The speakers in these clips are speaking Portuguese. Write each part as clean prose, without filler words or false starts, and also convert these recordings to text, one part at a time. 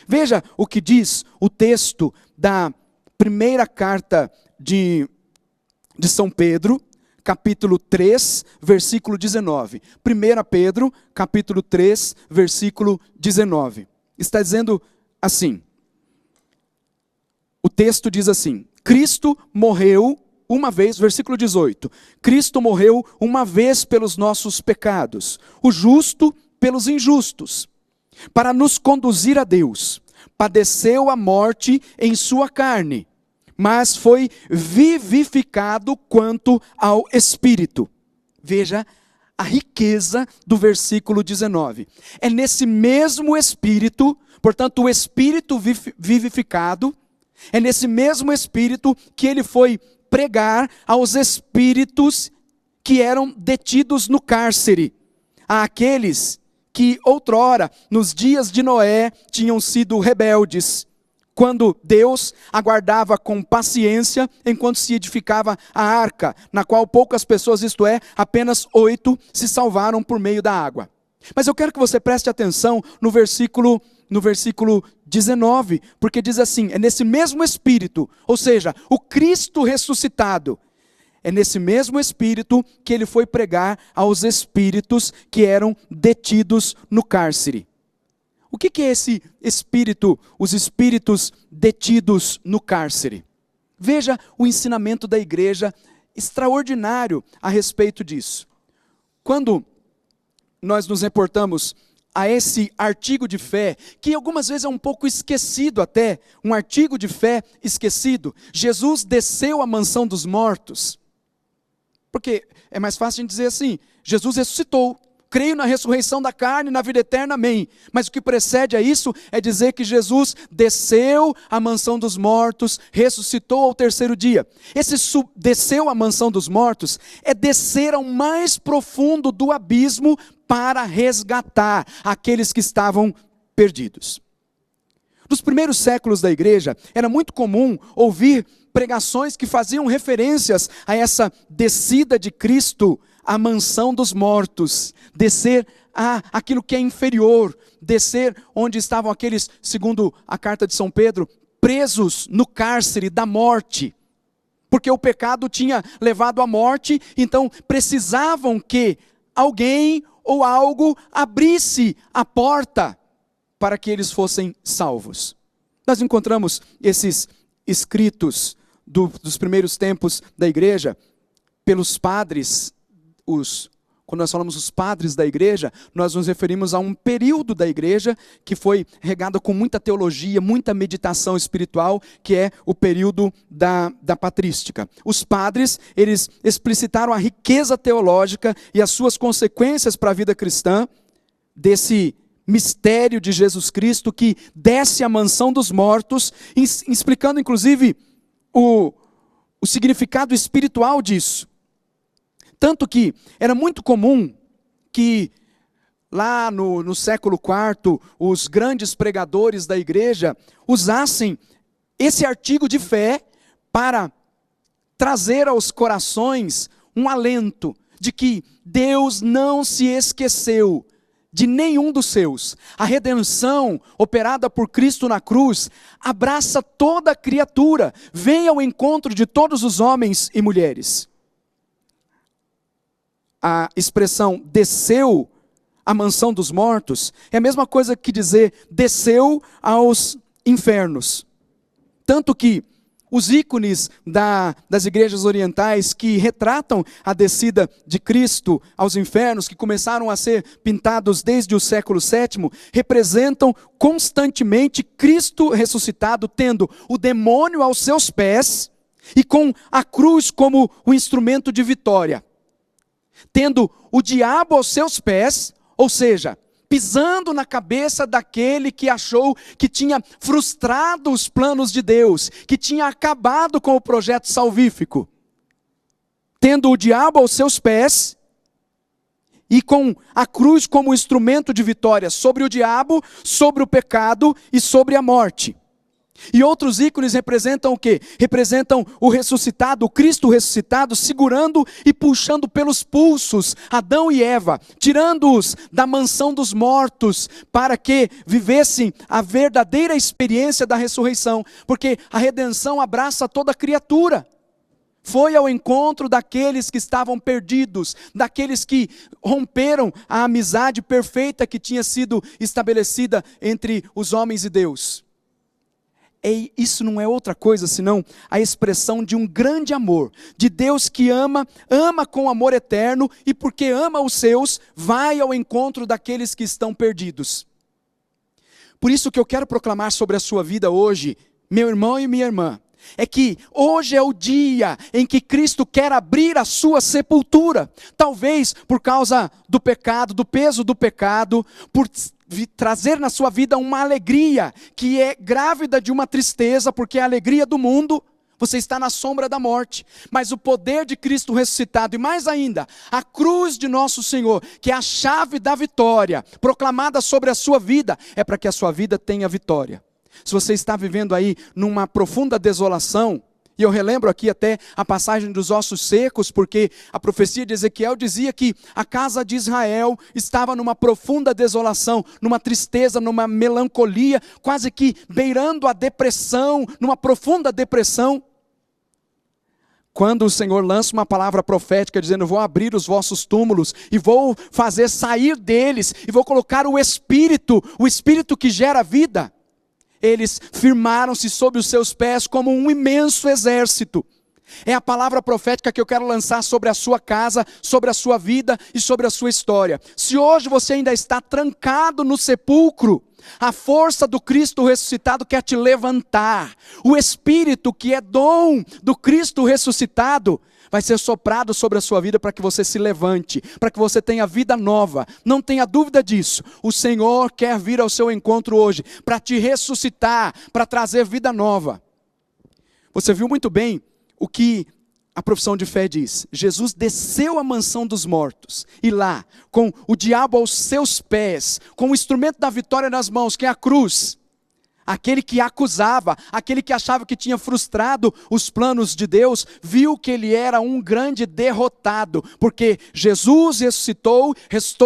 Veja o que diz o texto da primeira carta de São Pedro, capítulo 3, versículo 19. 1 Pedro, capítulo 3, versículo 19. Está dizendo assim, o texto diz assim: Cristo morreu uma vez, versículo 18. Cristo morreu uma vez pelos nossos pecados, o justo pelos injustos, para nos conduzir a Deus. Padeceu a morte em sua carne, mas foi vivificado quanto ao Espírito. Veja a riqueza do versículo 19. É nesse mesmo Espírito, portanto o Espírito vivificado, é nesse mesmo Espírito que ele foi pregar aos espíritos que eram detidos no cárcere, àqueles que outrora, nos dias de Noé, tinham sido rebeldes, quando Deus aguardava com paciência enquanto se edificava a arca, na qual poucas pessoas, isto é, apenas 8, se salvaram por meio da água. Mas eu quero que você preste atenção no versículo 19, porque diz assim: é nesse mesmo Espírito, ou seja, o Cristo ressuscitado, é nesse mesmo Espírito que ele foi pregar aos espíritos que eram detidos no cárcere. O que é esse espírito, os espíritos detidos no cárcere? Veja o ensinamento da igreja extraordinário a respeito disso. Quando nós nos reportamos a esse artigo de fé, que algumas vezes é um pouco esquecido até, um artigo de fé esquecido, Jesus desceu à mansão dos mortos, porque é mais fácil de dizer assim, Jesus ressuscitou, creio na ressurreição da carne, na vida eterna, amém. Mas o que precede a isso é dizer que Jesus desceu à mansão dos mortos, ressuscitou ao terceiro dia. Esse desceu à mansão dos mortos é descer ao mais profundo do abismo para resgatar aqueles que estavam perdidos. Nos primeiros séculos da igreja, era muito comum ouvir pregações que faziam referências a essa descida de Cristo à mansão dos mortos, descer a aquilo que é inferior, descer onde estavam aqueles, segundo a carta de São Pedro, presos no cárcere da morte, porque o pecado tinha levado à morte, então precisavam que alguém ou algo abrisse a porta para que eles fossem salvos. Nós encontramos esses escritos dos primeiros tempos da igreja, pelos padres, quando nós falamos os padres da igreja, nós nos referimos a um período da igreja que foi regado com muita teologia, muita meditação espiritual, que é o período da patrística. Os padres, eles explicitaram a riqueza teológica e as suas consequências para a vida cristã, desse mistério de Jesus Cristo que desce à mansão dos mortos, explicando inclusive o significado espiritual disso. Tanto que era muito comum que lá no século IV, os grandes pregadores da igreja usassem esse artigo de fé para trazer aos corações um alento de que Deus não se esqueceu de nenhum dos seus. A redenção operada por Cristo na cruz abraça toda a criatura, vem ao encontro de todos os homens e mulheres. A expressão desceu à mansão dos mortos é a mesma coisa que dizer desceu aos infernos. Tanto que os ícones das igrejas orientais que retratam a descida de Cristo aos infernos, que começaram a ser pintados desde o século VII, representam constantemente Cristo ressuscitado, tendo o demônio aos seus pés e com a cruz como o instrumento de vitória. Tendo o diabo aos seus pés, ou seja, pisando na cabeça daquele que achou que tinha frustrado os planos de Deus, que tinha acabado com o projeto salvífico. Tendo o diabo aos seus pés e com a cruz como instrumento de vitória sobre o diabo, sobre o pecado e sobre a morte. E outros ícones representam o quê? Representam o ressuscitado, o Cristo ressuscitado, segurando e puxando pelos pulsos Adão e Eva, tirando-os da mansão dos mortos, para que vivessem a verdadeira experiência da ressurreição, porque a redenção abraça toda criatura. Foi ao encontro daqueles que estavam perdidos, daqueles que romperam a amizade perfeita que tinha sido estabelecida entre os homens e Deus. E isso não é outra coisa senão a expressão de um grande amor, de Deus que ama com amor eterno, e porque ama os seus, vai ao encontro daqueles que estão perdidos. Por isso que eu quero proclamar sobre a sua vida hoje, meu irmão e minha irmã, é que hoje é o dia em que Cristo quer abrir a sua sepultura, talvez por causa do pecado, do peso do pecado, por trazer na sua vida uma alegria que é grávida de uma tristeza, porque é a alegria do mundo. Você está na sombra da morte, mas o poder de Cristo ressuscitado, e mais ainda, a cruz de nosso Senhor, que é a chave da vitória, proclamada sobre a sua vida, é para que a sua vida tenha vitória. Se você está vivendo aí numa profunda desolação, e eu relembro aqui até a passagem dos ossos secos, porque a profecia de Ezequiel dizia que a casa de Israel estava numa profunda desolação, numa tristeza, numa melancolia, quase que beirando a depressão, numa profunda depressão. Quando o Senhor lança uma palavra profética dizendo: vou abrir os vossos túmulos e vou fazer sair deles, e vou colocar o Espírito que gera vida, eles firmaram-se sob os seus pés como um imenso exército. É a palavra profética que eu quero lançar sobre a sua casa, sobre a sua vida e sobre a sua história. Se hoje você ainda está trancado no sepulcro, a força do Cristo ressuscitado quer te levantar. O Espírito, que é dom do Cristo ressuscitado, vai ser soprado sobre a sua vida para que você se levante, para que você tenha vida nova. Não tenha dúvida disso. O Senhor quer vir ao seu encontro hoje, para te ressuscitar, para trazer vida nova. Você viu muito bem o que a profissão de fé diz. Jesus desceu à mansão dos mortos, e lá, com o diabo aos seus pés, com o instrumento da vitória nas mãos, que é a cruz, aquele que acusava, aquele que achava que tinha frustrado os planos de Deus, viu que ele era um grande derrotado, porque Jesus ressuscitou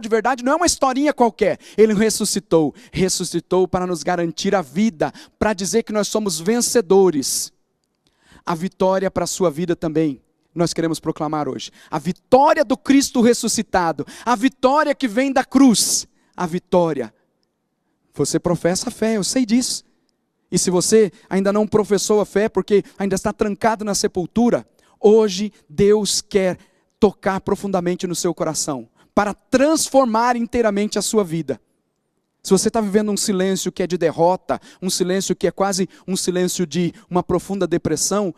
de verdade, não é uma historinha qualquer, ele ressuscitou para nos garantir a vida, para dizer que nós somos vencedores. A vitória para a sua vida também, nós queremos proclamar hoje. A vitória do Cristo ressuscitado, a vitória que vem da cruz, a vitória. Você professa a fé, eu sei disso. E se você ainda não professou a fé, porque ainda está trancado na sepultura, hoje Deus quer tocar profundamente no seu coração, para transformar inteiramente a sua vida. Se você está vivendo um silêncio que é de derrota, um silêncio que é quase um silêncio de uma profunda depressão,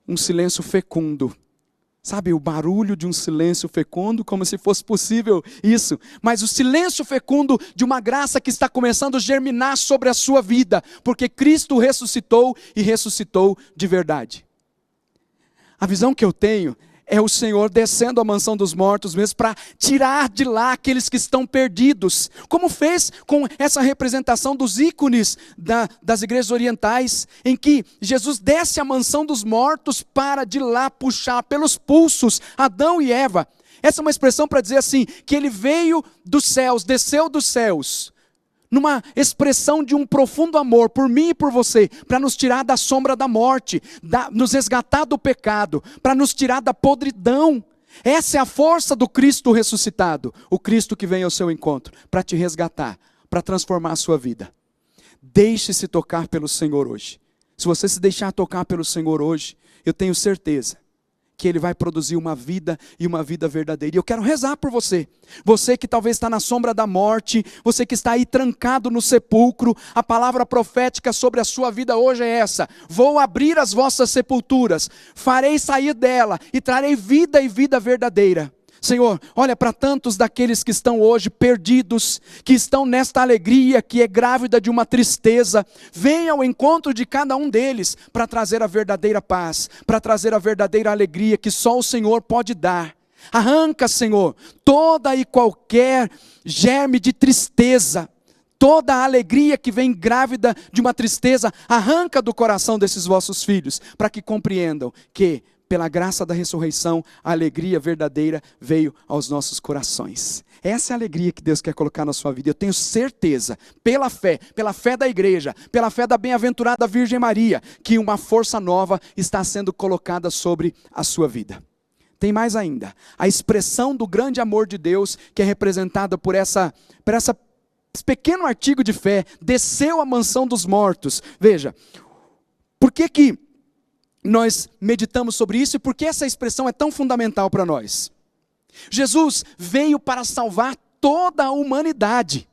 um silêncio fecundo. Sabe, o barulho de um silêncio fecundo, como se fosse possível isso. Mas o silêncio fecundo de uma graça que está começando a germinar sobre a sua vida, porque Cristo ressuscitou e ressuscitou de verdade. A visão que eu tenho é o Senhor descendo à mansão dos mortos mesmo, para tirar de lá aqueles que estão perdidos, como fez com essa representação dos ícones das igrejas orientais, em que Jesus desce à mansão dos mortos para de lá puxar pelos pulsos Adão e Eva. Essa é uma expressão para dizer assim, que ele veio dos céus, desceu dos céus, numa expressão de um profundo amor por mim e por você, para nos tirar da sombra da morte, nos resgatar do pecado, para nos tirar da podridão. Essa é a força do Cristo ressuscitado, o Cristo que vem ao seu encontro, para te resgatar, para transformar a sua vida. Deixe-se tocar pelo Senhor hoje. Se você se deixar tocar pelo Senhor hoje, eu tenho certeza que Ele vai produzir uma vida e uma vida verdadeira. E eu quero rezar por você. Você que talvez está na sombra da morte, você que está aí trancado no sepulcro, a palavra profética sobre a sua vida hoje é essa: vou abrir as vossas sepulturas, farei sair dela e trarei vida e vida verdadeira. Senhor, olha para tantos daqueles que estão hoje perdidos, que estão nesta alegria que é grávida de uma tristeza. Venha ao encontro de cada um deles para trazer a verdadeira paz, para trazer a verdadeira alegria que só o Senhor pode dar. Arranca, Senhor, toda e qualquer germe de tristeza, Toda a alegria que vem grávida de uma tristeza, arranca do coração desses vossos filhos, para que compreendam que, pela graça da ressurreição, a alegria verdadeira veio aos nossos corações. Essa é a alegria que Deus quer colocar na sua vida. Eu tenho certeza, pela fé da igreja, pela fé da bem-aventurada Virgem Maria, que uma força nova está sendo colocada sobre a sua vida. Tem mais ainda, a expressão do grande amor de Deus, que é representada por esse pequeno artigo de fé, desceu à mansão dos mortos. Veja, por que nós meditamos sobre isso e por que essa expressão é tão fundamental para nós? Jesus veio para salvar toda a humanidade.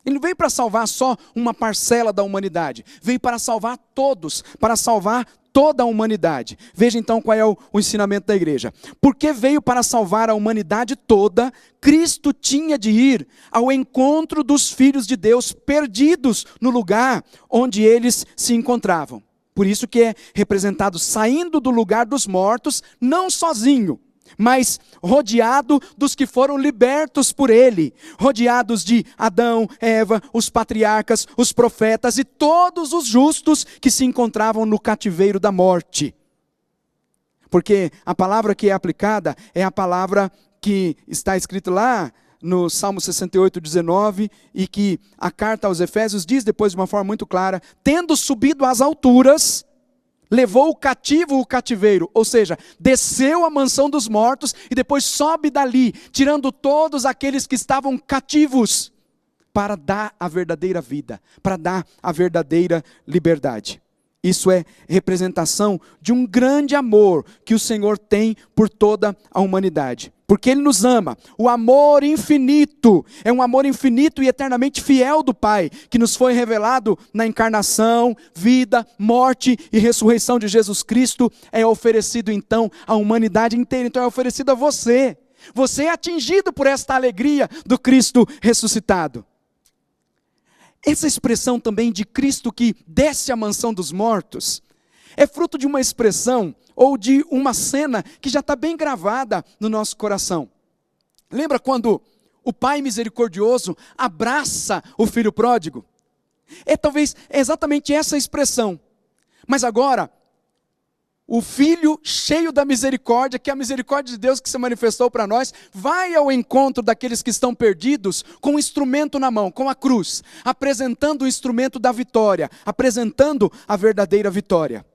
Ele não veio para salvar só uma parcela da humanidade, veio para salvar todos, para salvar toda a humanidade. Veja então qual é o ensinamento da igreja. Porque veio para salvar a humanidade toda, Cristo tinha de ir ao encontro dos filhos de Deus perdidos no lugar onde eles se encontravam. Por isso que é representado saindo do lugar dos mortos, não sozinho, mas rodeado dos que foram libertos por ele, rodeados de Adão, Eva, os patriarcas, os profetas e todos os justos que se encontravam no cativeiro da morte. Porque a palavra que é aplicada é a palavra que está escrita lá no Salmo 68, 19, e que a carta aos Efésios diz depois de uma forma muito clara: tendo subido às alturas, levou o cativo o cativeiro, ou seja, desceu à mansão dos mortos e depois sobe dali, tirando todos aqueles que estavam cativos, para dar a verdadeira vida, para dar a verdadeira liberdade. Isso é representação de um grande amor que o Senhor tem por toda a humanidade. Porque Ele nos ama. O amor infinito, é um amor infinito e eternamente fiel do Pai, que nos foi revelado na encarnação, vida, morte e ressurreição de Jesus Cristo, é oferecido então à humanidade inteira. Então é oferecido a você. Você é atingido por esta alegria do Cristo ressuscitado. Essa expressão também de Cristo que desce à mansão dos mortos, é fruto de uma expressão ou de uma cena que já está bem gravada no nosso coração. Lembra quando o Pai misericordioso abraça o filho pródigo? Talvez exatamente essa expressão. Mas agora, o Filho cheio da misericórdia, que é a misericórdia de Deus que se manifestou para nós, vai ao encontro daqueles que estão perdidos com um instrumento na mão, com a cruz, apresentando o instrumento da vitória, apresentando a verdadeira vitória.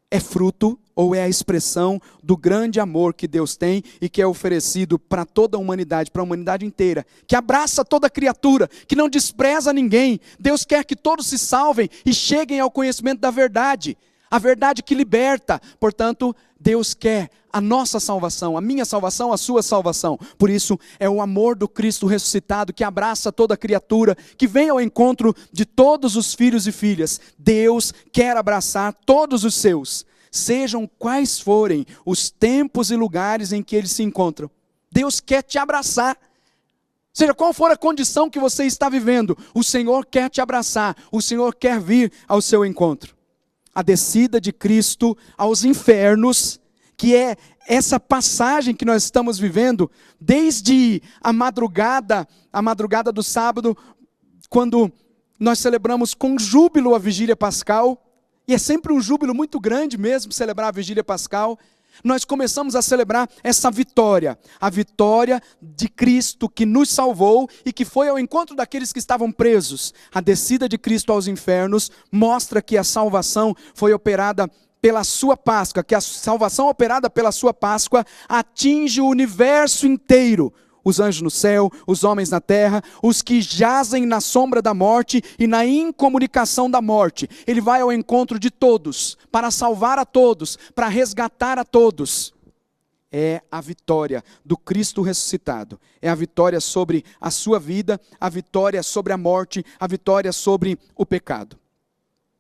É fruto ou é a expressão do grande amor que Deus tem e que é oferecido para toda a humanidade, para a humanidade inteira, que abraça toda criatura, que não despreza ninguém. Deus quer que todos se salvem e cheguem ao conhecimento da verdade. A verdade que liberta. Portanto, Deus quer a nossa salvação, a minha salvação, a sua salvação. Por isso, é o amor do Cristo ressuscitado que abraça toda criatura, que vem ao encontro de todos os filhos e filhas. Deus quer abraçar todos os seus, sejam quais forem os tempos e lugares em que eles se encontram. Deus quer te abraçar. Seja qual for a condição que você está vivendo, o Senhor quer te abraçar, o Senhor quer vir ao seu encontro. A descida de Cristo aos infernos, que é essa passagem que nós estamos vivendo, desde a madrugada do sábado, quando nós celebramos com júbilo a vigília pascal, e é sempre um júbilo muito grande mesmo celebrar a vigília pascal, nós começamos a celebrar essa vitória, a vitória de Cristo que nos salvou e que foi ao encontro daqueles que estavam presos. A descida de Cristo aos infernos mostra que a salvação foi operada pela sua Páscoa, que a salvação operada pela sua Páscoa atinge o universo inteiro. Os anjos no céu, os homens na terra, os que jazem na sombra da morte e na incomunicação da morte. Ele vai ao encontro de todos, para salvar a todos, para resgatar a todos. É a vitória do Cristo ressuscitado. É a vitória sobre a sua vida, a vitória sobre a morte, a vitória sobre o pecado.